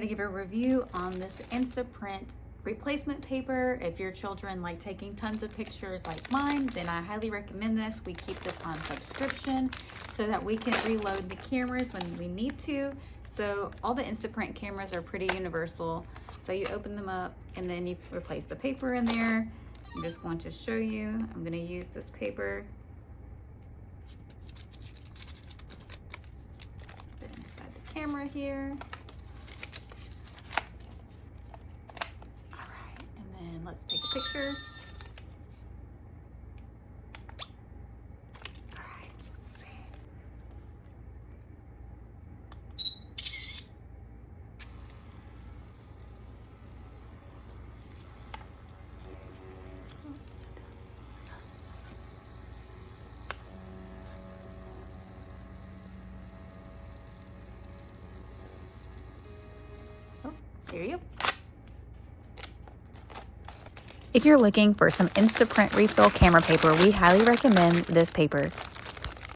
I'm gonna give a review on this Instaprint replacement paper. If your children like taking tons of pictures like mine, then I highly recommend this. We keep this on subscription so that we can reload the cameras when we need to. So all the Instaprint cameras are pretty universal. So you open them up and then you replace the paper in there. I'm just going to show you. I'm going to use this paper. Put it inside the camera here. And let's take a picture. All right, let's see. Oh, there you go. If you're looking for some Instaprint refill camera paper, we highly recommend this paper.